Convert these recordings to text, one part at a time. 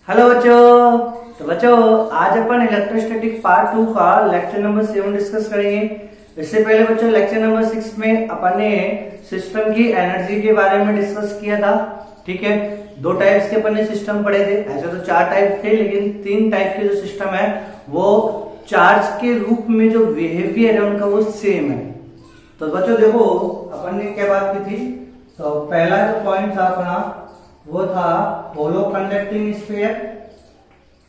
Hello बच्चों। तो बच्चों आज अपन इलेक्ट्रोस्टैटिक पार्ट 2 का लेक्चर नंबर 7 डिस्कस करेंगे। इससे पहले बच्चों लेक्चर नंबर 6 में अपन ने सिस्टम की एनर्जी के बारे में डिस्कस किया था। ठीक है, दो टाइप्स के अपन ने सिस्टम पढ़े थे। ऐसे तो चार टाइप थे, लेकिन तीन टाइप के जो सिस्टम है वो चार्ज के रूप में जो बिहेवियर है उनका वो सेम है। तो बच्चों देखो अपन ने क्या बात की थी। तो पहला जो पॉइंट था अपना वो था होलो कंडक्टिंग स्फीयर,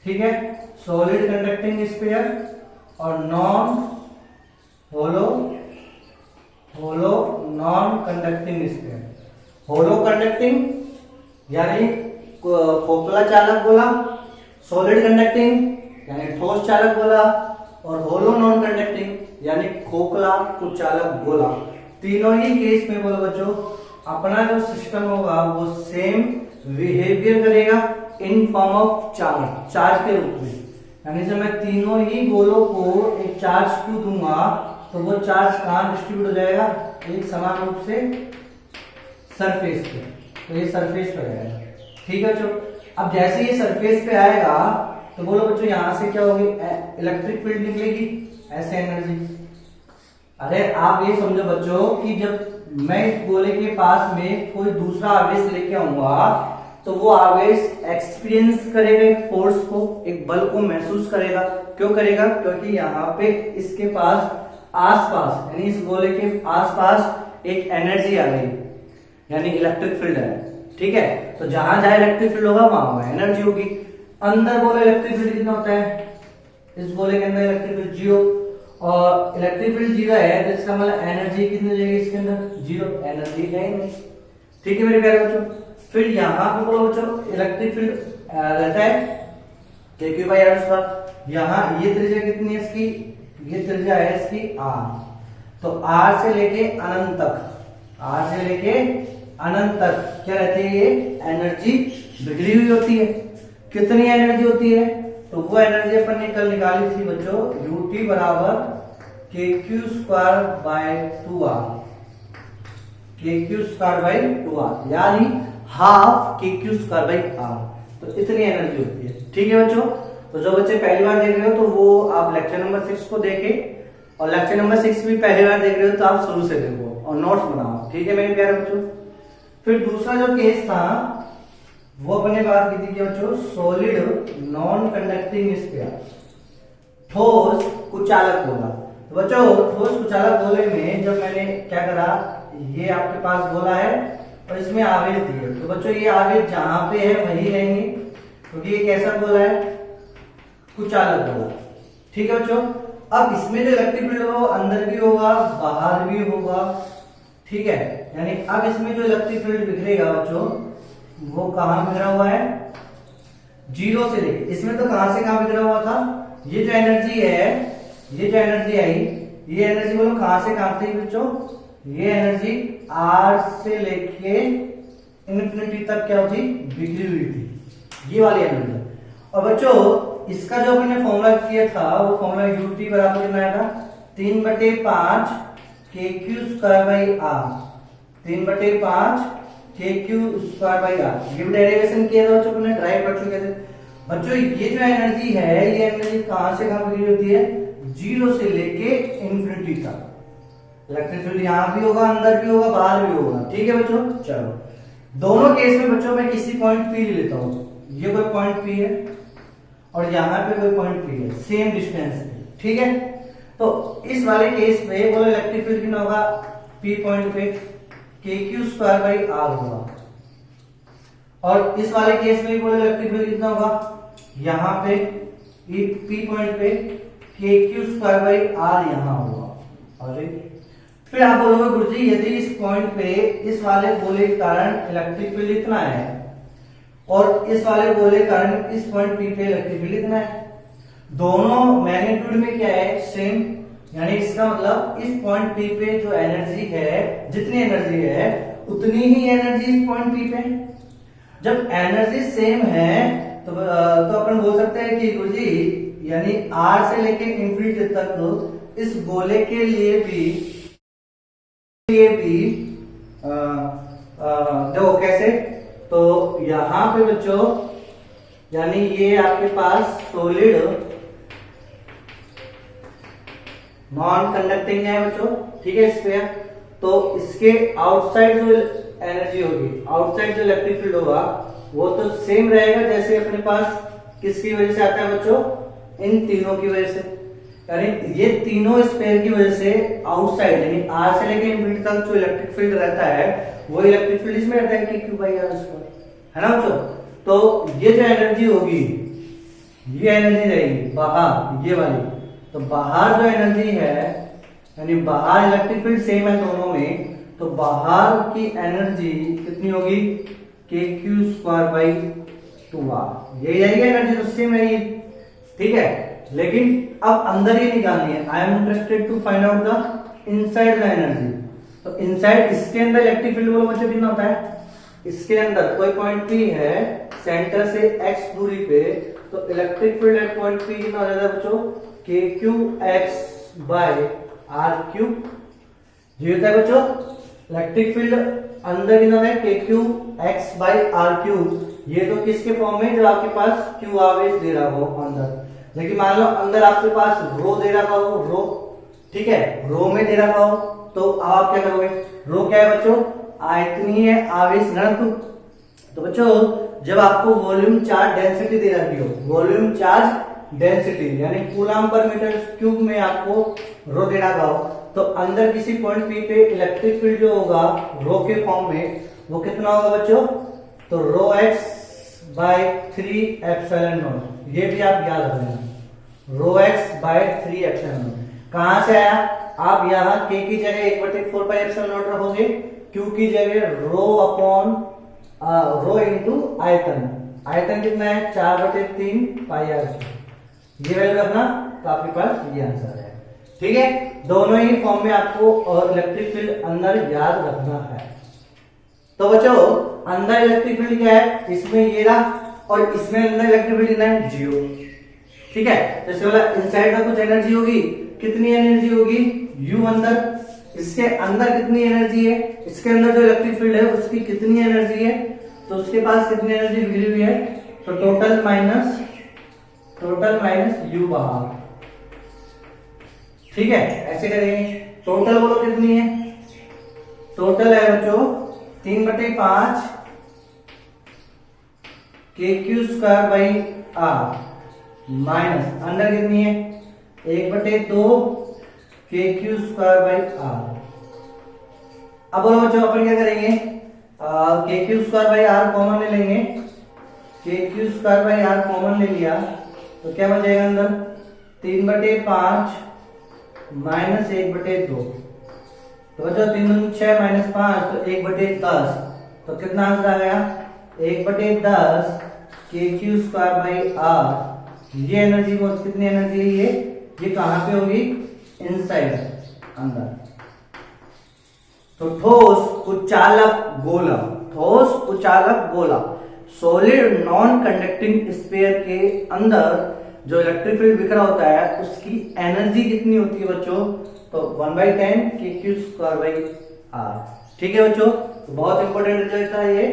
ठीक है, सॉलिड कंडक्टिंग स्फीयर और होलो नॉन कंडक्टिंग स्फीयर। होलो कंडक्टिंग यानी खोखला चालक गोला, सॉलिड कंडक्टिंग यानी ठोस चालक गोला और होलो नॉन कंडक्टिंग यानी खोखला कुचालक गोला। तीनों ही केस में बोलो बच्चों अपना जो सिस्टम होगा वो सेम बिहेवियर करेगा इन फॉर्म ऑफ चार्ज के रूप में। यानी जब मैं तीनों ही गोलों को एक चार्ज क्यू दूंगा तो वो चार्ज कहां डिस्ट्रीब्यूट हो जाएगा, एक समान रूप से सरफेस पे। तो ये सरफेस पे आएगा, ठीक है बच्चों। अब जैसे ये सरफेस पे आएगा तो बोलो बच्चों यहां से क्या होगी, इलेक्ट्रिक फील्ड निकलेगी, ऐसे एनर्जी। अरे आप ये समझो बच्चों कि जब मैं इस गोले के पास में कोई दूसरा आवेश लेके आऊंगा तो वो आवेश एक्सपीरियंस करेगा एक फोर्स को, एक बल को महसूस करेगा। क्यों करेगा? क्योंकि यहाँ पे इसके पास आसपास यानी इस गोले के आसपास एक एनर्जी आ गई, यानी इलेक्ट्रिक फील्ड है। ठीक है, तो जहां जहां इलेक्ट्रिक फील्ड होगा वहां एनर्जी होगी। अंदर गोले इलेक्ट्रिक फील्ड कितना होता है, इस गोले के अंदर इलेक्ट्रिक फील्ड 0 और इलेक्ट्रिक फील्ड 0 है तो इसका मतलब एनर्जी कितनी हो जाएगी इसके अंदर, 0, एनर्जी है ही नहीं। ठीक है मेरे प्यारे बच्चों। फिर यहाँ पे बोलो बच्चों इलेक्ट्रिक फील्ड रहता है KQ बाई R स्क्वायर। यहाँ ये त्रिज्या कितनी है इसकी, ये त्रिज्या है इसकी R। तो R से लेके अनंत तक क्या रहती है, ये एनर्जी बिगड़ी हुई होती है। कितनी एनर्जी होती है, तो वो एनर्जी अपन ने कल निकाली थी बच्चों, UT बराबर KQ square by 2R, KQ square by 2R यानी half KQ square by R। तो इतनी एनर्जी होती है। ठीक है बच्चों, तो जो बच्चे पहली बार देख रहे हो तो वो आप लेक्चर नंबर 6 को देखें और लेक्चर नंबर 6 भी पहली बार देख रहे हो तो आप शुरू से देखो और नोट्स बनाओ। ठीक है मेरे प्यारे बच्चों। फिर दूसरा जो केस था वो अपने बात की थी कि बच्चों सॉलिड नॉन कंडक्टिंग स्फीयर, ठोस कुचालक गोला। तो बच्चों ठोस कुचालक गोले में जब मैंने क्या करा, ये आपके पास गोला है और इसमें आवेश दिए, तो बच्चों ये आवेश जहां पे है वही रहेंगे क्योंकि ये कैसा गोला है, कुचालक गोला। ठीक है बच्चों। अब इसमें जो इलेक्ट्रिक फील्ड होगा अंदर भी होगा बाहर भी होगा। ठीक है, यानी अब इसमें जो इलेक्ट्रिक फील्ड बिखरेगा बच्चों वो कहां बिखरा हुआ है, 0 से लेके। इसमें तो कहां से कहां बिखरा हुआ था, ये जो एनर्जी है, ये जो एनर्जी आई, ये एनर्जी बोलो कहां से कहां थी बच्चों, ये एनर्जी R से लेके इन्फिनिटी तक क्या होती, बिखरी हुई थी, ये वाली एनर्जी। और बच्चों इसका जो अपने फॉर्मूला किया था वो फॉर्मूला UT बराबर कितना आएगा, 3/5 KQ square by R, 3/5 KQ square by R। ये डेरिवेशन किया था बच्चों, अपने ड्राइव कर चुके थे बच्चों। ये जो एनर्जी है ये एनर्जी कहां से कहां बिखरी होती है, 0 से लेके इन्फिनिटी तक। इलेक्ट्रिक फील्ड यहां भी होगा, अंदर भी होगा, बाहर भी होगा। ठीक है बच्चों। चलो दोनों केस में बच्चों मैं किसी पॉइंट P ले लेता हूं, ये कोई पॉइंट P है और यहाँ पे कोई पॉइंट P है, सेम डिस्टेंस पे। ठीक है, तो इस वाले केस में बोलो इलेक्ट्रिक फील्ड कितना होगा, P पॉइंट पे KQ स्क्वायर बाई R होगा। और इस वाले केस में बोलो इलेक्ट्रिक फील्ड कितना होगा, यहाँ पे P पॉइंट पे KQ स्क्वायर बाई R यहाँ होगा। और फिर आप बोलोगे गुरुजी यदि इस पॉइंट पे इस वाले गोले के कारण इलेक्ट्रिक फील्ड इतना है और इस वाले गोले के कारण इस पॉइंट P पे इलेक्ट्रिक फील्ड इतना है, दोनों मैग्नीट्यूड में क्या है, सेम। यानी इसका मतलब इस पॉइंट P पे जो एनर्जी है, जितनी एनर्जी है उतनी ही एनर्जी इस पॉइंट P पे। जब एनर्जी सेम है तो अपन बोल सकते हैं कि गुरुजी यानी R से लेके इंफिनिटी तक इस गोले के लिए भी देखो कैसे, तो यहां पे बच्चों यानी ये आपके पास सॉलिड नॉन कंडक्टिंग है बच्चों, ठीक है स्फीयर। तो इसके आउटसाइड जो एनर्जी होगी, आउटसाइड जो इलेक्ट्रिक फील्ड होगा वो तो सेम रहेगा जैसे अपने पास किसकी वजह से आता है बच्चों, इन तीनों की वजह से। यानी ये तीनों स्फीयर की वजह से आउटसाइड यानी आर से लेकर इनफिनिटी तक जो इलेक्ट्रिक फील्ड रहता है वो इलेक्ट्रिक फील्ड इसमें रहता है कि क्यू बाई आर स्क्वायर, है ना बच्चों। तो ये जो एनर्जी होगी ये एनर्जी रहेगी बाहर, ये वाली। तो बाहर जो एनर्जी है यानी बाहर इलेक्ट्रिक फील्ड सेम है दोनों में, तो बाहर की एनर्जी कितनी होगी, के क्यू स्क्वायर बाई 2r, यही आएगी एनर्जी, तो सेम है ये, ठीक है। लेकिन अब अंदर ये निकालनी है, I am interested to find out the inside the energy. तो इनसाइड इसके अंदर इलेक्ट्रिक फील्ड बोलो बच्चों कितना होता है, इसके अंदर कोई पॉइंट P है सेंटर से x दूरी पे, तो electric field at point P कितना हो जाता है बच्चों, K Q X by R cube. ये होता है बच्चों इलेक्ट्रिक फील्ड अंदर कितना है, K Q X by R cube. ये तो किसके फॉर्म में, जो आपके पास क्यू आवेश दे रहा हो अंदर। लेकिन मान लो अंदर आपके पास रो दे रहा हो, रो, ठीक है, रो में दे रहा हो, तो आप क्या करोगे, रो क्या है बच्चों, आयतनीय आवेश घनत्व। तो बच्चों जब आपको वॉल्यूम चार्ज डेंसिटी दे रखी हो, वॉल्यूम चार्ज डेंसिटी यानी कूलम पर मीटर क्यूब में आपको रो दे रखा हो, तो अंदर किसी पॉइंट P पे इलेक्ट्रिक फील्ड जो होगा रो के फॉर्म में वो कितना होगा बच्चों, तो रो एक्स बाय 3 एप्सिलॉन नॉट। ये भी आप याद रखना, रो एक्स बाय 3 एप्सिलॉन नॉट। कहां से आया, आप यहाँ के की जगह 1/4 पाई एप्सिलॉन नॉट रखोगे, क्यू की जगह रो अपॉन रो इनटू आयतन। आयतन कितना है, 4/3 पाई आर। ये वैल्यू रखना, तो आपके पास ये आंसर है, ठीक है। दोनों ही फॉर्म में आपको इलेक्ट्रिक फील्ड अंदर याद रखना है। तो बच्चों अंदर इलेक्ट्रिक फील्ड क्या है, इसमें ये रहा, और इसमें अंदर इलेक्ट्रिक फील्ड कितना है, 0, ठीक है। जैसे बोला इनसाइड में कुछ एनर्जी होगी, कितनी एनर्जी होगी, यू अंदर, इसके अंदर कितनी एनर्जी है, इसके अंदर जो इलेक्ट्रिक फील्ड है उसकी कितनी एनर्जी है, तो उसके पास कितनी एनर्जी बिखरी हुई है, तो टोटल माइनस यू बाहर, ठीक है। ऐसे करेंगे, टोटल बोलो कितनी है, टोटल है बच्चों 3/5 K Q square by R minus अंदर कितनी है 1/2 के क्यू स्क्वायर बाई आर। अब बोलो बच्चों अपन क्या करेंगे, K Q square by R common ले लेंगे, K Q square by R common ले लिया तो क्या बचेगा अंदर 3/5 माइनस 1/2। तो बच्चों 3 दूनी 6 माइनस 5 तो 1/10, तो कितना आंसर आ गया 1/10 के क्यू स्क्वायर बाई आर। ये एनर्जी कितनी एनर्जी है, ये कहां पे होगी, इनसाइड अंदर। तो ठोस उचालक गोला सॉलिड नॉन कंडक्टिंग स्फीयर के अंदर जो इलेक्ट्रिक फील्ड बिखरा होता है उसकी एनर्जी कितनी होती है बच्चों, तो 1/10 के क्यू स्क्वायर बाई आर, ठीक है बच्चों। तो बहुत इंपॉर्टेंट रिजल्ट था ये,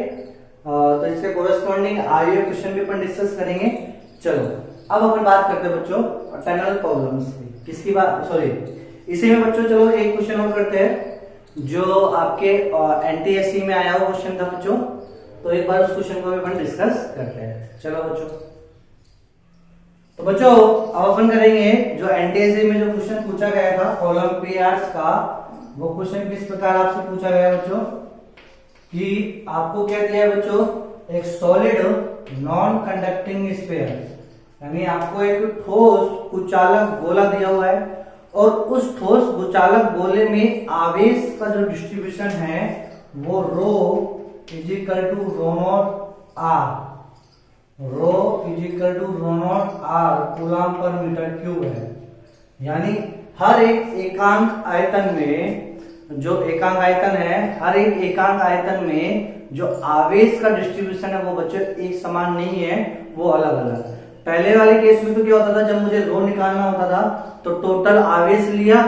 तो इसके कोरेस्पॉन्डिंग आगे क्वेश्चन भी अपन डिस्कस करेंगे। चलो अब अपन बात करते हैं बच्चों टनल प्रॉब्लम्स की, किसकी बात, सॉरी इसी में बच्चों चलो एक क्वेश्चन और करते हैं जो आपके एनटीएससी में आया हुआ क्वेश्चन था बच्चों, तो एक बार उस क्वेश्चन को भी अपन डिस्कस करते हैं। चलो बच्चों, तो बच्चों अब अपन करेंगे जो एनटीएससी में जो क्वेश्चन पूछा गया था ओलंपियाड्स का, वो क्वेश्चन किस प्रकार आपसे पूछा गया बच्चों कि आपको क्या दिया है बच्चों, एक सॉलिड नॉन कंडक्टिंग स्फीयर, यानी आपको एक ठोस कुचालक गोला दिया हुआ है और उस ठोस कुचालक गोले में आवेश का जो डिस्ट्रीब्यूशन है वो rho is equal to rho naught r, rho is equal to rho naught r coulomb per metre cube है। यानी हर एक एकांक आयतन में, जो एकांक आयतन है, हर एक एकांक आयतन में जो आवेश का डिस्ट्रीब्यूशन है वो बच्चों एक समान नहीं है, वो अलग अलग। पहले वाले केस में तो क्या होता था, जब मुझे रो निकालना होता था तो टोटल आवेश लिया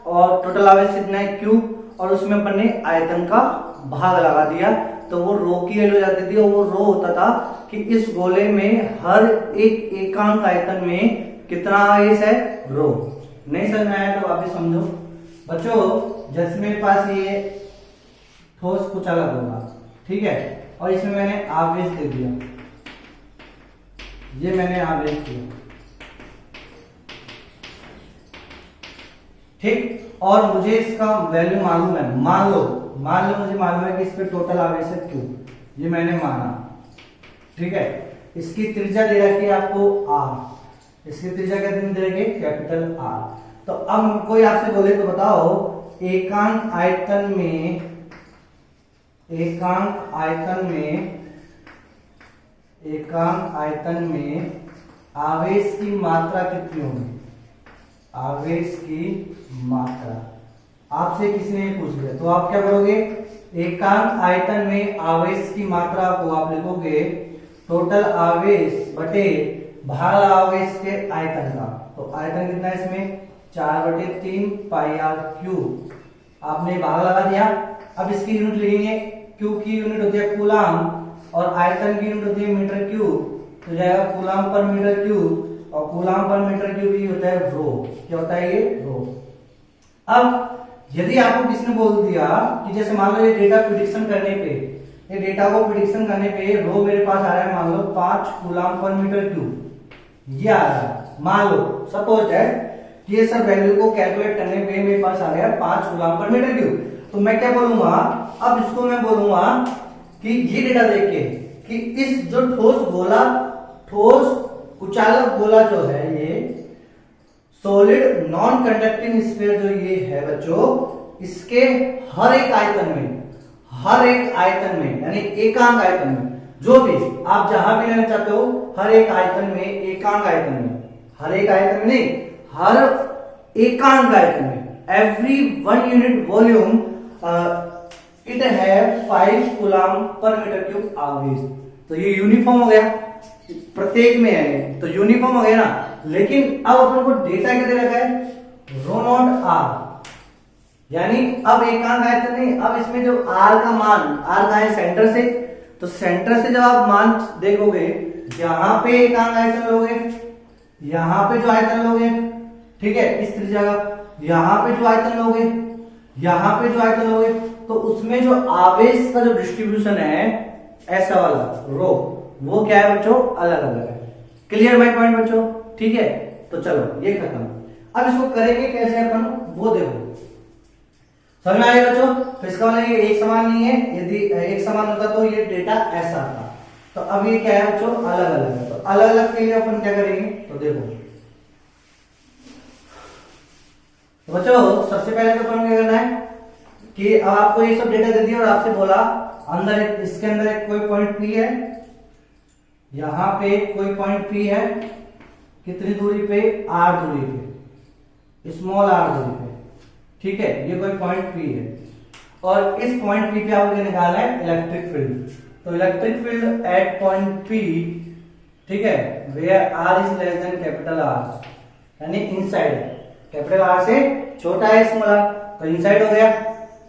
और टोटल आवेश कितना है क्यू, और उसमें अपन ने आयतन का भाग लगा दिया तो वो रो की वैल्यू हो जाती थी, और वो रो होता था कि इस गोले में हर एक एकांक आयतन में कितना आवेश है, रो। नहीं समझ में आया तो वापिस समझो बच्चों। जैसे मेरे पास ये ठोस कुछ अलग होगा, ठीक है, और इसमें मैंने आवेश दे दिया, ये मैंने आवेश दिया, ठीक, और मुझे इसका वैल्यू मालूम है। मान लो मुझे मालूम है कि इस पे टोटल आवेश है Q, ये मैंने माना, ठीक है। इसकी त्रिज्या दे रखी है आपको R, इसकी त्रिज्या कितनी दे रखी है, कैपिटल R। तो अब कोई आपसे बोले तो बताओ एकांक आयतन में आवेश की मात्रा कितनी होगी, आवेश की मात्रा आपसे किसी ने पूछ लिया तो आप क्या करोगे, एकांक आयतन में आवेश की मात्रा को आप लिखोगे टोटल आवेश बटे भाग आवेश के आयतन का। तो आयतन कितना है इसमें, 4/3 पाई आर क्यूब। आपने भाग लगा दिया। अब इसकी यूनिट लिखेंगे, क्यू की यूनिट होती है कूलाम और आयतन की यूनिट होती है मीटर क्यूब, तो जाएगा कूलाम पर मीटर क्यूब, और कूलाम पर मीटर क्यूब ही होता है रो। क्या होता है ये, रो। अब यदि आपको किसी ने बोल दिया कि जैसे मान लो ये डेटा प्रिडिक्शन करने पे, ये डेटा को प्रिडिक्शन करने पे रो मेरे पास आ रहा है मान लो 5 कूलाम पर मीटर क्यूब, ये आ रहा है। मान लो सपोज है कि ये सब वैल्यू को कैलकुलेट करने पे मेरे पास आ गया 5 कूलाम पर मीटर क्यूब। तो मैं क्या बोलूंगा, अब इसको मैं बोलूंगा कि ये डेटा देख के कि इस जो ठोस कुचालक गोला जो है, ये सॉलिड नॉन कंडक्टिंग स्फीयर जो ये है बच्चों, इसके हर एक आयतन में यानी एकांक आयतन में, जो भी आप जहां भी लेना चाहते हो, हर एक आयतन में, एकांक आयतन में, हर एक आयतन में नहीं, हर एकांक आयतन में, एवरी 1 यूनिट वॉल्यूम इट है 5 कूलाम पर मीटर क्यूब आवेश। तो ये यूनिफॉर्म हो गया, प्रत्येक में है तो यूनिफॉर्म हो गया ना। लेकिन अब अपन को डेटा क्या दे रखा है, रो नॉट आर, यानी अब एकांक आयतन नहीं, अब इसमें जो आर का मान, आर का है सेंटर से, तो सेंटर से जब आप मान देखोगे, यहां पे एकांक आयतन लोगे, यहां पे जो आयतन लोगे, ठीक है, इस त्रिज्या का, यहां पे जो आयतन लोगे, यहां पे जो आयतन लोगे, तो उसमें जो आवेश का जो डिस्ट्रीब्यूशन है ऐसा वाला रो, वो क्या है बच्चों, अलग अलग है। क्लियर माय पॉइंट बच्चों, ठीक है। तो चलो ये खत्म। अब इसको करेंगे कैसे अपन, वो देखो, समझ में आएगा बच्चों। तो इसका मतलब ये एक समान नहीं है, यदि एक समान होता तो ये डेटा ऐसा था। तो अब ये क्या है बच्चों, अलग अलग है। तो अलग अलग के लिए अपन क्या करेंगे, तो देखो तो बच्चों सबसे पहले तो अपन क्या करना है कि अब आपको ये सब डेटा दे दिया और आपसे बोला अंदर एक, इसके अंदर एक कोई पॉइंट P है, यहां पे कोई पॉइंट P है, कितनी दूरी पे, R दूरी पे, स्मॉल r दूरी पे, ठीक है, ये कोई पॉइंट P है, और इस पॉइंट P पे आपको निकालना है इलेक्ट्रिक फील्ड। तो electric field at point P, ठीक है, where R is less than capital R, यानी इनसाइड, कैपिटल R से छोटा है स्मॉल r, तो इनसाइड हो गया,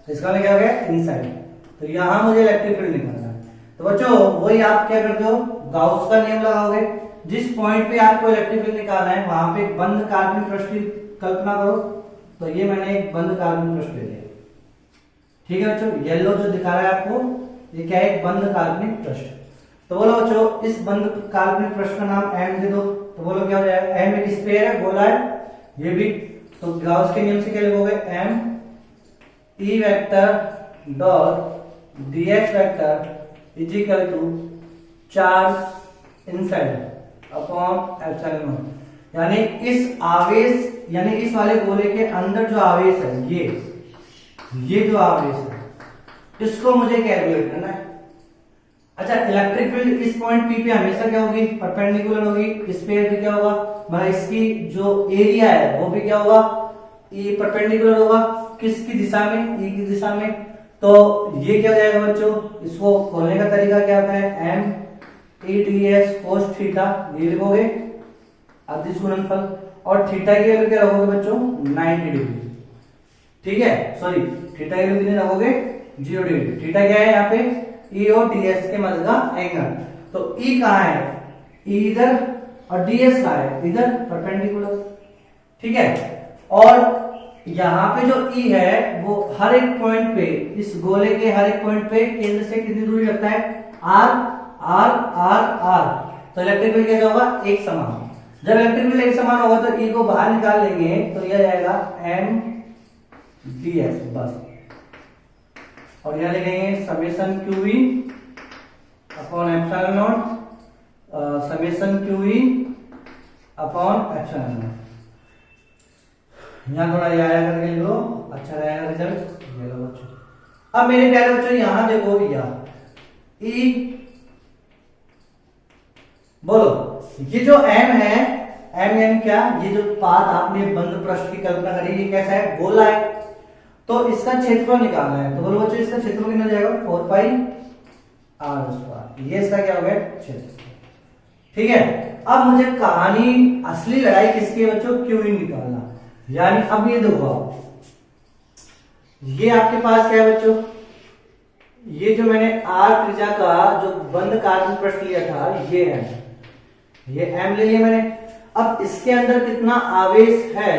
इसका मतलब क्या हो गया, इनसाइड। तो यहां मुझे इलेक्ट्रिक फील्ड निकालना है। तो बच्चों वही आप क्या करते हो, गाउस का नियम लगाओगे, जिस पॉइंट पे आपको इलेक्ट्रिक फील्ड निकालना है वहां पे एक बंद काल्पनिक पृष्ठ की कल्पना करो। तो ये मैंने एक बंद काल्पनिक पृष्ठ ले लिया, ठीक है बच्चों, येलो जो दिखा रहा है आपको, ये क्या है, एक बंद काल्पनिक पृष्ठ। तो बोलो बच्चों इस बंद काल्पनिक पृष्ठ का नाम m दे दो। तो बोलो क्या हो जाएगा, m एक स्फीयर है, गोला है, ये भी, तो गाउस के नियम से क्या लिखोगे, m e vector dot dx vector is equal to charge inside upon epsilon naught. यानी इस आवेश, यानी इस वाले गोले के अंदर जो आवेश है, ये जो आवेश है, इसको मुझे कैलकुलेट करना है। अच्छा, इलेक्ट्रिक फील्ड इस पॉइंट P पे हमेशा क्या होगी, परपेंडिकुलर होगी, स्फीयर पे क्या होगा, मतलब इसकी जो एरिया है वो भी क्या होगा, ये परपेंडिकुलर होगा, किसकी दिशा में, E की दिशा में। तो ये क्या हो जाएगा बच्चों, इसको खोलने का तरीका क्या होता है, m e ds cos theta, ये लिखोगे अदिश गुणनफल, और थीटा की वैल्यू क्या रखोगे बच्चों, 90 डिग्री, ठीक है, सॉरी थीटा की वैल्यू कितनी रखोगे, 0 डिग्री। थीटा क्या है यहाँ पे, ई और डीएस के मध्य का एंगल। तो ई कहाँ है, ई इधर, और डीएस कहाँ है, इधर परपेंडिकुलर। ठीक है, और यहाँ पे जो ई है वो हर एक पॉइंट पे, इस गोले के हर एक पॉइंट पे केंद्र से कितनी दूरी रखता है, आर आर आर आर। तो इलेक्ट्रिक फील्ड कैसा होगा, एक समान। जब इलेक्ट्रिक फील्ड एक समान होगा तो ई को बाहर निकाल लेंगे तो यह जाएगा एम डीएस बस। और यहां लिखेंगे summation Q E upon epsilon not, summation Q E upon epsilon not. यहां थोड़ा ये आया करके लो, अच्छा रहेगा रिजल्ट। ये लो बच्चों, अब मेरे प्यारे बच्चों यहां देखो भैया, ई बोलो, ये जो m है, m यानी क्या, ये जो पाथ आपने बंद पृष्ठ की कल्पना करी, ये कैसा है, गोला है। तो इसका क्षेत्रफल निकालना है। तो बोलो बच्चों इसका क्षेत्रफल कितना जाएगा, 4 पाई आर स्क्वायर। ये इसका क्या हो गया, क्षेत्रफल। ठीक है, अब मुझे कहानी असली लड़ाई किसकी है बच्चों, क्यू इन निकालना। यानी अब ये देखो आप, ये आपके पास क्या है बच्चों, ये जो मैंने आर त्रिज्या का जो बंद कार्बन पृष्ठ लिया था, ये है, ये m ले लिया मैंने। अब इसके अंदर कितना आवेश है,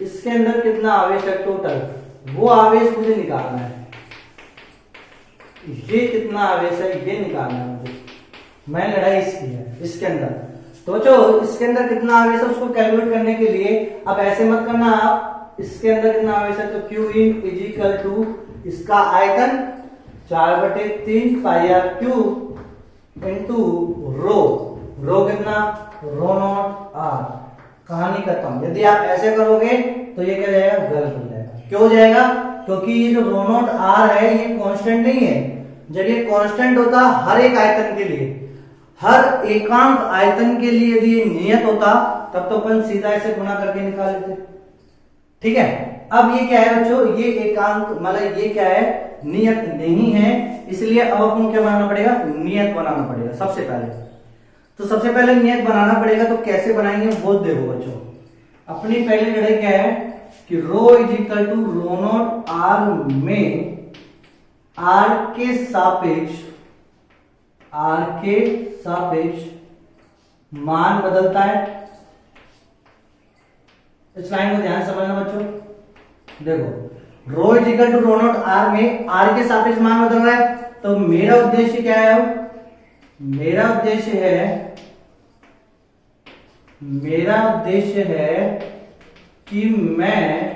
इसके अंदर कितना आवेश है टोटल, वो आवेश मुझे निकालना है। ये कितना आवेश है ये निकालना है मुझे, मैं लड़ाई इसकी है इसके अंदर। तो बच्चों इसके अंदर कितना आवेश है उसको कैलकुलेट करने के लिए अब ऐसे मत करना आप, इसके अंदर कितना आवेश है तो Q in is equal to इसका आयतन 4/3 pi R cube into rho. Rho कितना, रो नॉट आर। कहानी खत्म। यदि आप ऐसे करोगे तो ये क्या जाएगा, गलत हो जाएगा। क्यों हो जाएगा, क्योंकि ये जो रो नॉट आर है ये कांस्टेंट नहीं है। जब ये कांस्टेंट होता हर एक आयतन के लिए, हर एकांक आयतन के लिए यदि ये नियत होता तब तो अपन सीधा ऐसे गुणा करके निकाल लेते। ठीक है, अब ये क्या है बच्चों, ये एकांक मतलब ये क्या है, नियत नहीं है, इसलिए अब अपन क्या बनाना पड़ेगा, नियत बनाना पड़ेगा सबसे पहले। तो सबसे पहले नियत बनाना पड़ेगा, तो कैसे बनाएंगे वो देखो बच्चों। अपनी पहली लड़ाई क्या है कि rho is equal to rho naught r में आर के सापेक्ष मान बदलता है। इस लाइन को ध्यान से समझना बच्चों। देखो rho is equal to rho naught r में आर के सापेक्ष मान बदल रहा है, तो मेरा उद्देश्य क्या है, मेरा उद्देश्य है कि मैं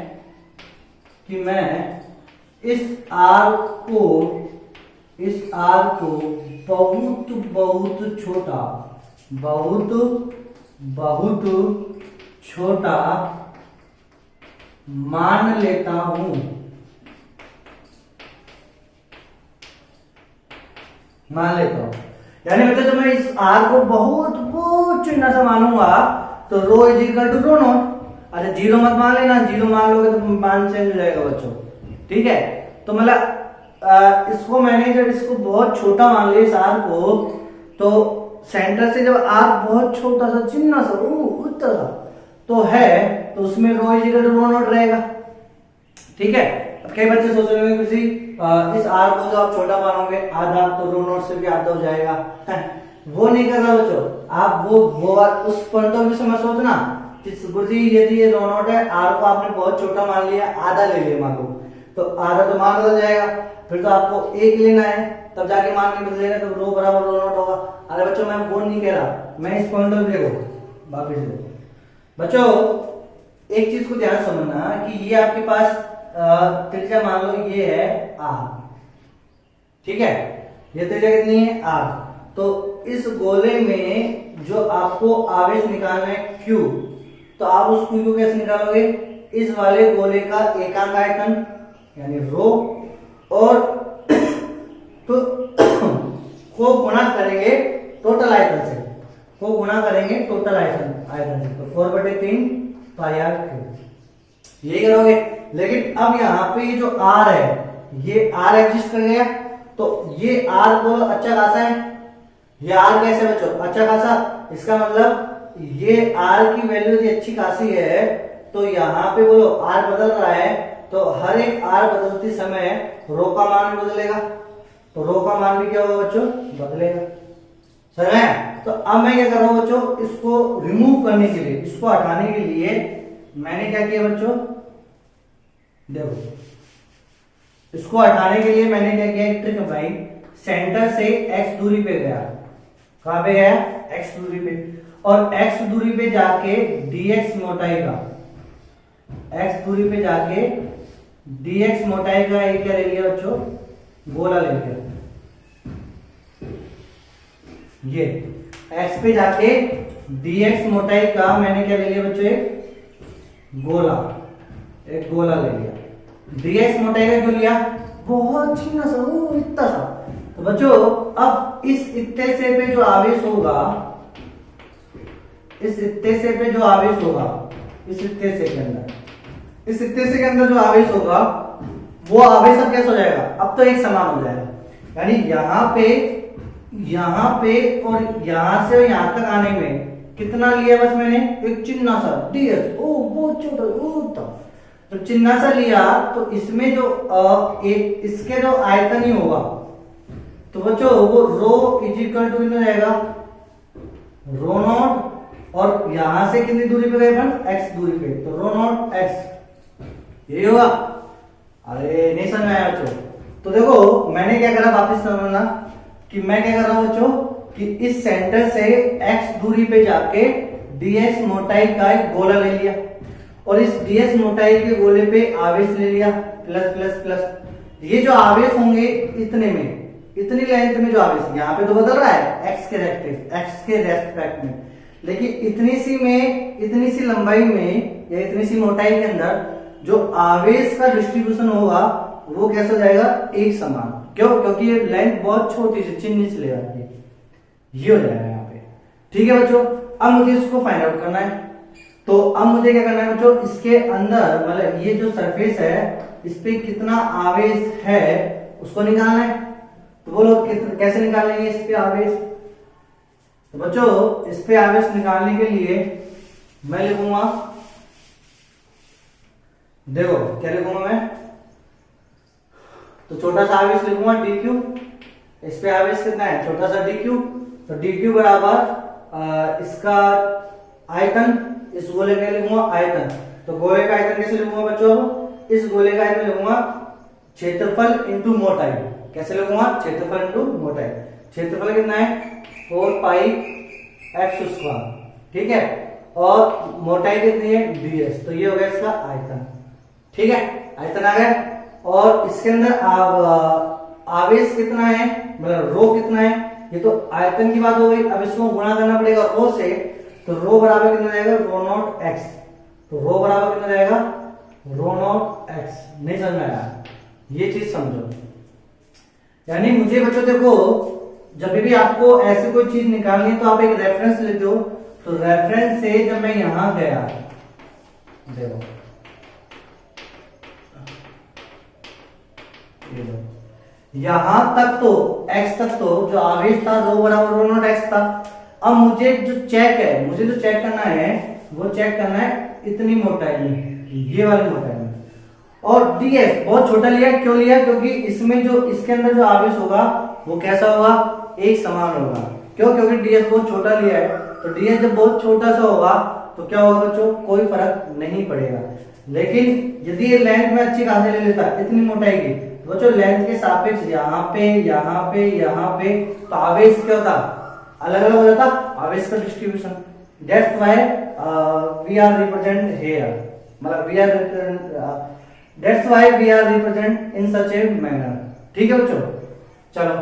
इस आर को बहुत छोटा मान लेता हूं। यानी मतलब जब मैं इस आर को बहुत चिन्ह से मानूंगा तो rho is equal to rho naught. अच्छा जीरो मत मान लेना, जीरो मान लोगे तो मान चेंज हो जाएगा बच्चों। ठीक है, तो मतलब इसको मैंने जब इसको बहुत छोटा मान लिया इस आर को, तो सेंटर से जब आर बहुत छोटा सा चिन्ह सा उतना सा तो है, तो उसमें rho is equal to rho naught रहेगा। ठीक है, अब कई बच्चे सोच रहे होंगे किसी इस आर को जो आप छोटा मानोगे आधा, तो रो नॉट से भी आधा हो जाएगा। वो नहीं करना बच्चों, आप वो उस पॉइंट ऑफ व्यू से मत सोचना। गुरुजी यदि ये रो नॉट है, आर को आपने बहुत छोटा मान लिया, आधा ले लिया मान लो, तो आधा तो मान बदल जाएगा, फिर तो आपको एक लेना है, तब जाके मान नहीं बदलेगा, तो रो बराबर रो नॉट होगा। अरे बच्चों मैं वो नहीं कह रहा, मैं इस पॉइंट ऑफ व्यू को वापिस देखो बच्चों। एक चीज को ध्यान समझना कि ये आपके पास त्रिज्या मान लो ये है आर। ठीक है, ये त्रिज्या कितनी है आर। तो इस गोले में जो आपको आवेश निकालना है क्यू, तो आप उस क्यू को कैसे निकालोगे, इस वाले गोले का एकांक आयतन यानी रो और तो को गुणा करेंगे टोटल आयतन से, को गुणा करेंगे टोटल आयतन से, तो 4/3 पाई आर क्यूब यही करोगे। लेकिन अब यहाँ पे ये जो आर है, ये आर एग्जिस्ट कर गया, तो ये आर बोलो अच्छा खासा है, ये आर कैसे बच्चों अच्छा खासा, इसका मतलब ये आर की वैल्यू यदि अच्छी खासी है तो यहाँ पे बोलो आर बदल रहा है, तो हर एक r बदलते समय रो का मान भी बदलेगा, तो रो का मान भी क्या होगा बच्चों, बदलेगा। समझ में? तो अब मैं क्या कर रहा हूं बच्चों, इसको रिमूव करने के लिए, इसको हटाने के लिए मैंने क्या किया बच्चों, देखो इसको हटाने के लिए मैंने क्या किया, एक ट्रिक अपनाई। सेंटर से x दूरी पे गया, कहां पे गया, x दूरी पे, और x दूरी पे जाके dx मोटाई का, x दूरी पे जाके dx मोटाई का एक क्या ले लिया बच्चों, गोला ले लिया। ये x पे जाके dx मोटाई का मैंने क्या ले लिया बच्चों, एक गोला ले लिया। dx मोटाई का क्यों लिया, बहुत छीना सा, इतना सा। तो बच्चों अब इस इतने से पे जो आवेश होगा, इस इतने से पे जो आवेश होगा, इस इतने से के अंदर, इस इतने से के अंदर जो आवेश होगा, वो आवेश अब कैसा हो जाएगा, अब तो एक समान हो जाएगा। यानी यहाँ पे और यहां से यहां तक आने में कितना लिया बस मैंने, एक चिन्ना सा ds, ओ बहुत छोटा, तो चिन्ना सा लिया, तो इसमें जो एक इसके जो आयतन ही होगा, तो बच्चों वो रो इज इक्वल टू कितना जाएगा, रो नॉट, और यहां से कितनी दूरी पे गए अपन, x दूरी पे, तो रो नॉट x, यही होगा। अरे नहीं समझ में आया बच्चों? तो देखो मैंने क्या करा, वापस समझना कि मैं क्या कर रहा हूं बच्चों, कि इस सेंटर से x दूरी पे जाके ds मोटाई का एक गोला ले लिया, और इस ds मोटाई के गोले पे आवेश ले लिया, प्लस प्लस प्लस। ये जो आवेश होंगे इतने में, इतनी लेंथ में जो आवेश, यहाँ पे तो बदल रहा है x के रेस्पेक्ट में, लेकिन इतनी सी में, इतनी सी लंबाई में या इतनी सी मोटाई के अंदर जो आवेश का डिस्ट्रीब्यूशन होगा वो कैसा जाएगा, एक समान। क्यों? क्योंकि ये लेंथ बहुत छोटी सी चिन्ह से ले जाती है, ये हो जाएगा यहाँ पे। ठीक है बच्चों, अब मुझे इसको फाइंड आउट करना है। तो अब मुझे क्या करना है बच्चों, इसके अंदर मतलब ये जो सरफेस है, इस पे कितना आवेश है उसको निकालना है। तो बोलो कैसे निकालेंगे इस पे आवेश? तो बच्चों इस पे आवेश निकालने के लिए मैं लिखूंगा, देखो क्या लिखूंगा मैं, तो छोटा सा आवेश लिखूंगा dq, इस पे आवेश कितना है, छोटा सा dq, तो dq बराबर इसका आयतन, इस गोले का लिखूंगा आयतन। तो गोले का आयतन कैसे लिखूंगा बच्चों, इस गोले का आयतन लिखूंगा क्षेत्रफल इंटू मोटाई। कैसे लिखूंगा, क्षेत्रफल इंटू मोटाई। क्षेत्रफल कितना है, 4 पाई x², ठीक है, और मोटाई कितनी है, ds, तो ये हो गया इसका आयतन। ठीक है, आयतन आ गया। और इसके अंदर आवेश कितना है, मतलब रो कितना है, ये तो आयतन की बात हो गई। अब इसको गुणा करना पड़ेगा रो से, तो रो बराबर कितना जाएगा, रो नॉट x, तो रो बराबर कितना जाएगा, रो नॉट x। नहीं समझ में आया, ये चीज समझो। यानी मुझे बच्चों देखो, जब भी आपको ऐसी कोई चीज निकालनी है तो आप एक रेफरेंस लेते हो, तो रेफरेंस से जब मैं यहां गया, देखो यहां तक तो x तक तो जो आवेश था रो बराबर रो नॉट x था। अब मुझे जो चेक है, मुझे जो चेक करना है वो चेक करना है इतनी मोटाई में, ये वाली मोटाई में। और ds बहुत छोटा लिया, क्यों लिया, क्योंकि इसमें जो इसके अंदर जो आवेश होगा वो कैसा होगा, एक समान होगा। क्यों, क्योंकि ds बहुत छोटा लिया है, तो ds जब बहुत छोटा सा होगा तो क्या होगा बच्चों, कोई फर्क नहीं पड़ेगा। लेकिन यदि ये लेंथ में अच्छी खासी ले लेता इतनी मोटाई की, तो बच्चों लेंथ के सापेक्ष यहाँ पे यहाँ पे यहाँ पे तो आवेश क्या होता, अलग अलग हो जाता आवेश का distribution. That's why we are represent here, मतलब we are that's why we are represent in such a manner. ठीक है बच्चों, चलो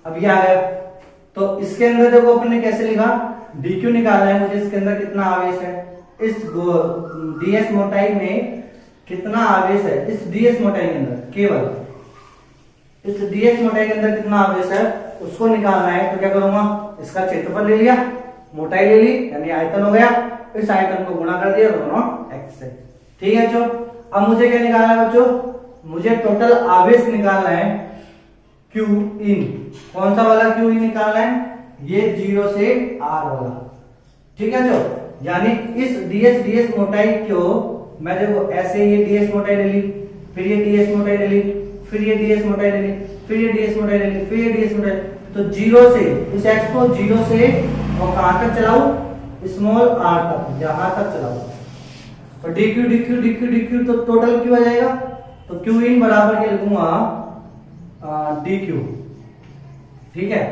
अब ये आ गया। तो इसके अंदर देखो अपन ने कैसे लिखा, dq निकालना है मुझे, इसके अंदर कितना आवेश है, इस ds मोटाई में कितना आवेश है, इस ds मोटाई के अंदर, केवल इस ds मोटाई के अंदर कितना आवेश है उसको निकालना है। तो क्या करूंगा, इसका क्षेत्रफल ले लिया, मोटाई ले ली, यानी आयतन हो गया, इस आयतन को गुणा कर दिया रो नॉट x से। ठीक है बच्चों, अब मुझे क्या निकालना है बच्चों, मुझे टोटल आवेश निकालना है q इन। कौन सा वाला q इन निकालना है, ये 0 से r वाला। ठीक है बच्चों, यानी इस ds मोटाई को मैं देखो ऐसे ये ds मोटाई ले ली, फिर ये ds मोटाई ले ली, फिर ये ds मोटाई ले ली, फिर ये ds मोटाई ले ली, फिर ये ds मोटाई। तो जीरो से इस x को जीरो से और कहां तक चलाऊं, स्मॉल r तक, यहां तक चलाऊं। और dq dq dq dq तो टोटल क्यों आ जाएगा, तो q इन बराबर के लिखूंगा dq, ठीक है।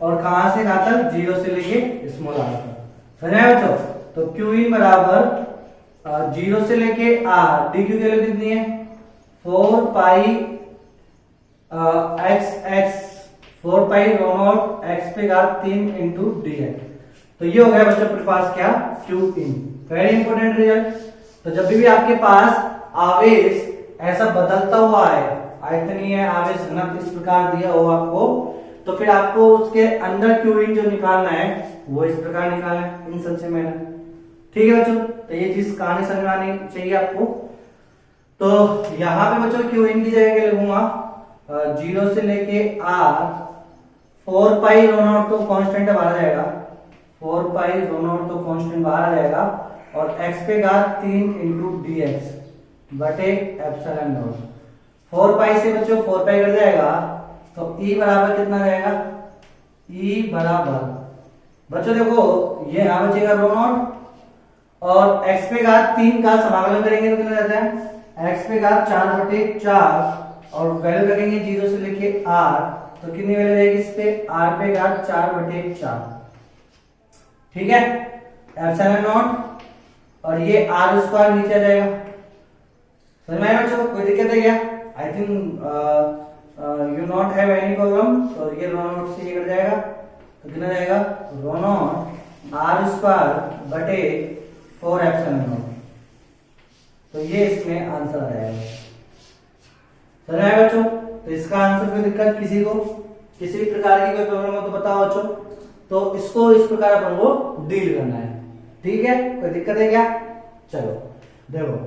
और कहां से कहां तक, जीरो से लेके स्मॉल r तक, समझ आया बच्चों। तो q इन बराबर जीरो से लेके r, dq की वैल्यू कितनी है 4 pi x 4 pi rho naught x पे घात 3 इंटू dx। तो ये हो गया बच्चों अपने पास क्या, q in. Very important result. तो जब भी आपके पास आवेश ऐसा बदलता हुआ है, आयतनीय आवेश घनत्व इस प्रकार दिया हो आपको, तो फिर आपको उसके अंदर q इन जो निकालना है वो इस प्रकार निकालना है, इन संचय में। ठीक है बच्चों, तो ये चीज कहानी समझ में आनी चाहिए आपको। तो यहाँ पे बच्चों q इन की जगह लिखूंगा जीरो से लेके r 4 पाई रो नॉट तो कांस्टेंट बाहर आ जाएगा, 4 पाई रो नॉट तो कांस्टेंट बाहर आ जाएगा, और x पे घात 3 इंटू dx बटे एप्सिलॉन नॉट। 4 पाई से बच्चों 4 पाई कट जाएगा, तो E बराबर कितना जाएगा, E बराबर बच्चों देखो ये यहां बचेगा रो नॉट, और x पे घात 3 का समाकलन करेंगे तो कितना जाता है, x पे घात 4 बटे 4, और वैल्यू रखेंगे जीरो से लेके r, तो कितनी वैल्यू रहेगी इस पे, r पे घात 4 बटे 4, ठीक है, एप्सिलॉन नॉट, और ये r स्क्वायर नीचे आ जाएगा। समझ में आया बच्चों, कोई दिक्कत है क्या, I think you not have any problem. तो ये रो नॉट से ये कट जाएगा, तो कितना जाएगा, रो नॉट r स्क्वायर बटे 4 एप्सिलॉन नॉट। तो ये इसमें आंसर आ जाएगा। समझ आया बच्चों। तो इसका आंसर कोई दिक्कत किसी को, किसी भी प्रकार की कोई प्रॉब्लम हो तो बताओ बच्चों। तो इसको इस प्रकार अपन को डील करना है, ठीक है, कोई दिक्कत है क्या। चलो देखो,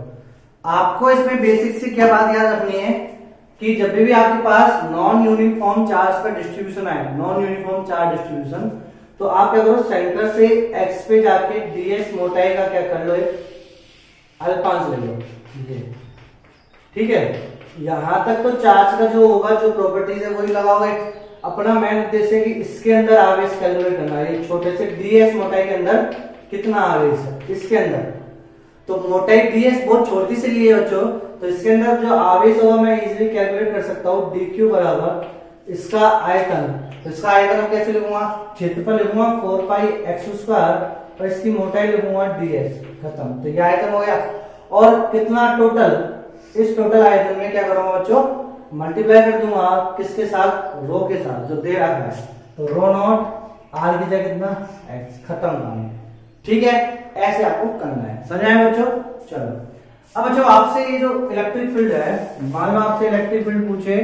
आपको इसमें बेसिक से क्या बात याद रखनी है कि जब भी आपके पास नॉन यूनिफॉर्म चार्ज का डिस्ट्रीब्यूशन आए, नॉन यूनिफॉर्म चार्ज डिस्ट्रीब्यूशन, तो आप क्या करो, सेंटर से x पे जाके ds मोटाई का क्या कर लो, अल्पांश ले लो, ठीक है। यहां तक तो चार्ज का जो होगा, जो प्रॉपर्टीज है वही लगाओगे। अपना मेन उद्देश्य है कि इसके अंदर आवेश कैलकुलेट करना है, छोटे से ds मोटाई के अंदर कितना आवेश है इसके अंदर। तो मोटाई ds बहुत छोटी से ली है बच्चों, तो इसके अंदर जो आवेश होगा मैं इजीली कैलकुलेट कर सकता हूँ, dq बराबर इसका आयतन। तो इसका आयतन कैसे लिखूंगा, क्षेत्रफल लिखूंगा 4 पाई x स्क्वायर, और इसकी मोटाई लिखूंगा ds, खत्म। तो ये आयतन हो गया, और कितना टोटल, इस टोटल आयतन में क्या करूंगा बच्चों, मल्टीप्लाई कर दूंगा किसके साथ, रो के साथ जो दे रखा है। तो रो नॉट r की जगह कितना x, खत्म काम, ठीक है। ऐसे आपको करना है, समझ आया बच्चों। चलो अब बच्चों आपसे ये जो इलेक्ट्रिक फील्ड है, मान लो आपसे इलेक्ट्रिक फील्ड पूछे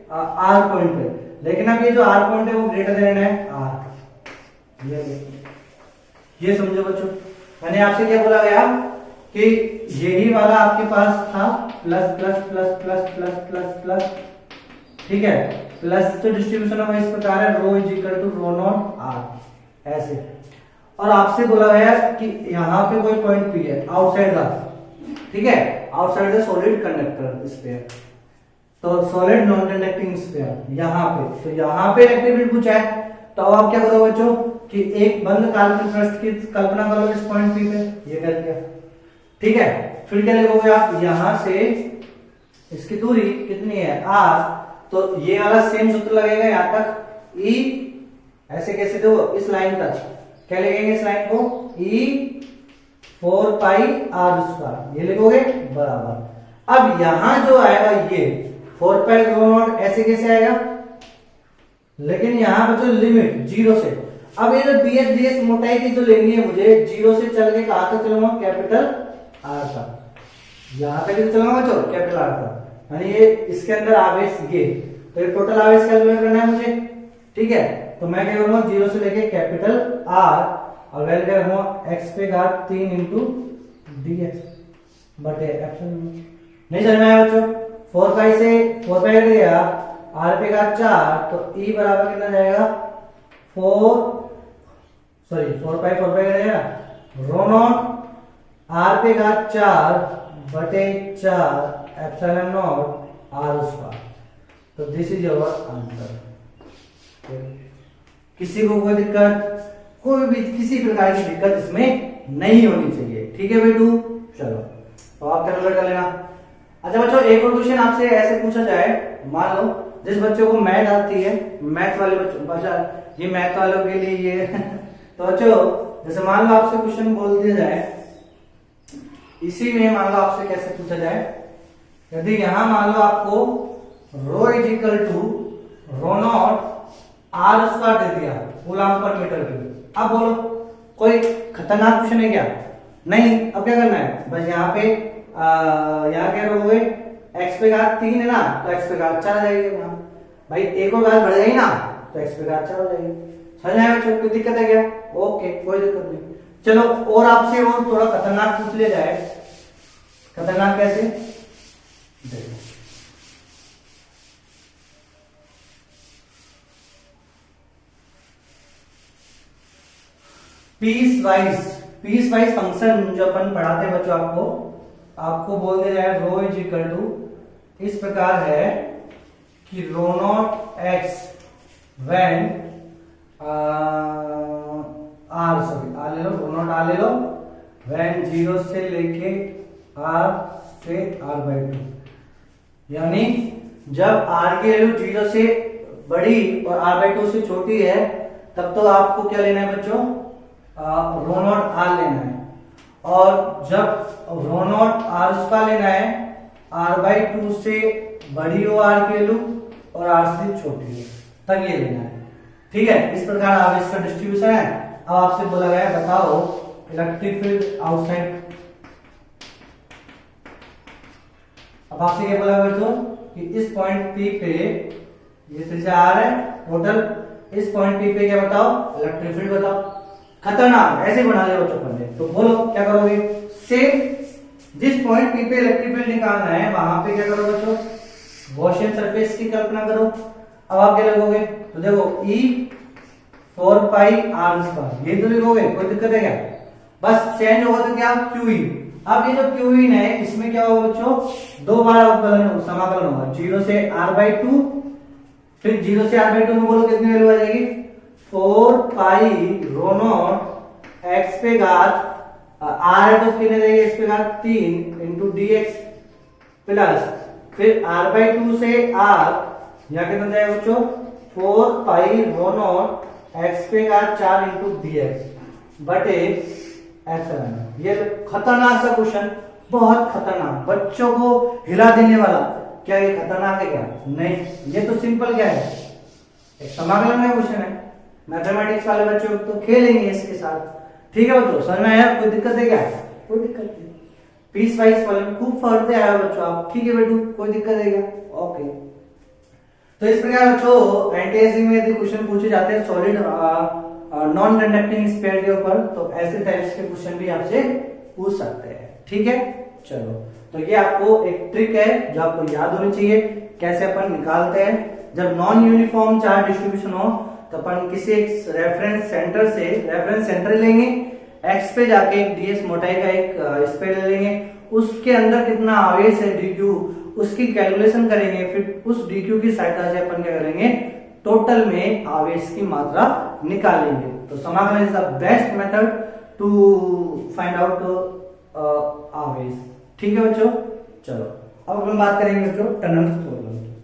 r पॉइंट पे, लेकिन अब ये जो r पॉइंट है वो ग्रेटर देन है r, ये समझो बच्चों। मैंने आपसे क्या बोला गया कि यही वाला आपके पास था plus plus plus plus plus plus plus, ठीक है, प्लस तो डिस्ट्रीब्यूशन है इस प्रकार है, rho is equal to rho naught r, ऐसे। और आपसे बोला गया कि यहाँ पे कोई पॉइंट P है आउटसाइड का, ठीक है, outside the solid conductor sphere, तो सॉलिड नॉन कंडक्टिंग स्फीयर यहाँ पे। तो यहाँ पे इलेक्ट्रिक फील्ड पूछा है, तो अब आप क्या करोगे बच्चों कि एक बंद काल्पनिक पृष्ठ की कल्पना करो इस पॉइंट P पे, ये कर दिया, ठीक है। फिर क्या लिखोगे आप, यहां से इसकी दूरी कितनी है r, तो ये वाला सेम सूत्र लगेगा यहाँ तक, E ऐसे कैसे दो इस लाइन तक, क्या लिखेंगे इस लाइन को, E 4 पाई r स्क्वायर, ये लिखोगे बराबर। अब यहां जो आएगा ये 4 पाई रो नॉट, ऐसे कैसे आएगा, लेकिन यहां पर जो लिमिट जीरो से, अब ये जो ds मोटाई की जो लेनी है मुझे, जीरो से चल के कहां तक चलूंगा, कैपिटल R तक, यहां तक चलूंगा बच्चों कैपिटल R तक, यानी ये इसके अंदर आवेश ये, तो ये टोटल आवेश कैलकुलेट करना है मुझे, ठीक है। तो मैं क्या करूंगा, जीरो से लेके कैपिटल R, और वैल्यू क्या रखूंगा, x पे घात 3 इंटू dx बटे एप्सिलॉन। नहीं समझ में आया बच्चों, 4 पाई से 4 पाई कट गया, r पे घात 4, तो E बराबर कितना जाएगा, 4 पाई कट जाएगा, रो नॉट r पे घात 4 बटे 4 एप्सिलॉन नॉट आर स्क्वायर। तो दिस इज योर आंसर। किसी को कोई दिक्कत, कोई भी किसी प्रकार की दिक्कत इसमें नहीं होनी चाहिए, ठीक है बेटू। चलो तो आप कैलकुलेट कर लेना। अच्छा बच्चों, एक और क्वेश्चन आपसे ऐसे पूछा जाए, मान लो जिस बच्चों को मैथ आती है, मैथ वाले बच्चों, ये मैथ वालों के लिए ये तो बच्चों जैसे मान लो आपसे क्वेश्चन बोल दिया जाए, इसी में मान लो आपसे कैसे पूछा जाए, यदि यहां मान लो आपको rho is equal to rho naught r square दे दिया कूलम पर मीटर की, अब बोलो कोई खतरनाक क्वेश्चन है क्या? नहीं। अब क्या करना है, बस यहाँ पे यहाँ क्या करोगे, एक्स पे घात 3 है ना, तो एक्स पे घात 4 आ जाएगी वहां। भाई एक और घात बढ़ जाएगी ना, तो एक्स पे घात 4 हो जाएगी। समझ आया बच्चों, कोई दिक्कत है क्या? ओके, कोई दिक्कत नहीं। चलो और आपसे और थोड़ा खतरनाक पूछ लिया जाए। खतरनाक कैसे? देखो पीस वाइज फंक्शन जो अपन पढ़ाते हैं बच्चों, आपको बोल दिया जाए रो इज इक्वल टू इस प्रकार है कि rho naught x when r, sorry r ले लो, रो नॉट आर ले लो, व्हेन 0 से लेके आर से r/2, यानी जब r की वैल्यू 0 से बड़ी और r/2 से छोटी है, तब तो आपको क्या लेना है बच्चों, रो नॉट आर लेना है। और जब रो नॉट आर स्क्वायर लेना है, r/2 से बड़ी हो r की वैल्यू और r से छोटी हो, तब ये लेना है। ठीक है, इस प्रकार आप इसका डिस्ट्रीब्यूशन है। अब आपसे बोला गया है बताओ इलेक्ट्रिक फील्ड आउटसाइड। अब आपसे क्या बोला बच्चों कि इस पॉइंट P पे ये त्रिज्या R है टोटल, इस पॉइंट P पे क्या बताओ, इलेक्ट्रिक फील्ड बताओ। खतरनाक, ऐसे बना लिया बच्चों पहले। तो बोलो क्या करोगे, सेम जिस पॉइंट P पे इलेक्ट्रिक फील्ड निकालना है वहां पे क्या करो बच्चों, गॉसियन सरफेस की कल्पना करो। अब आप क्या लिखोगे, तो देखो E 4πr², ये तो लिखोगे, कोई दिक्कत है क्या? बस चेंज होगा तो क्या, QE। अब ये जो QE है इसमें क्या होगा बच्चों, दो बार अवकलन समाकलन होगा, 0 से r/2, फिर 0 से r/2 में बोलो कितनी वैल्यू आ जाएगी, 4 रो नॉट x पे घात r है तो कितने जाएगी, x पे घात 3 इंटू dx प्लस फिर r/2 से r यहाँ कितना जाएगा बच्चों, 4 रो नॉट x पे घात 4 इंटू dx बटे एप्सिलॉन। ये खतरनाक सा क्वेश्चन, बहुत खतरनाक, बच्चों को हिला देने वाला। क्या ये खतरनाक है क्या? नहीं, ये तो सिंपल क्या है, एक समाकलन का क्वेश्चन है। मैथमेटिक्स वाले बच्चों तो खेलेंगे इसके साथ। ठीक है बच्चों, समझ में आया? कोई दिक्कत है क्या? कोई दिक्कत नहीं। पीस वाइज फलन खूब पढ़ते आए बच्चों आप। ठीक है बेटू, कोई दिक्कत है क्या? ओके। तो इस प्रकार बच्चों एनटीएससी में यदि क्वेश्चन पूछे जाते हैं सॉलिड नॉन कंडक्टिंग स्फीयर के ऊपर, तो ऐसे टाइप्स के क्वेश्चन भी आपसे पूछ सकते हैं। ठीक है, चलो तो ये आपको एक ट्रिक है जो आपको याद होनी चाहिए, कैसे अपन निकालते हैं। जब नॉन यूनिफॉर्म चार्ज डिस्ट्रीब्यूशन हो तो अपन किसी एक रेफरेंस सेंटर लेंगे, एक्स पे जाके एक डीएस मोटाई का एक स्पेयर ले लेंगे, उसके अंदर कितना आवेश है डीक्यू, उसकी कैलकुलेशन करेंगे, फिर उस डीक्यू की सहायता से अपन क्या करेंगे, टोटल में आवेश की मात्रा निकालेंगे। तो समाकलन is the best method to find out आवेश। ठीक है बच्चों, चलो अब हम बात करेंगे बच्चों टनल्स प्रॉब्लम।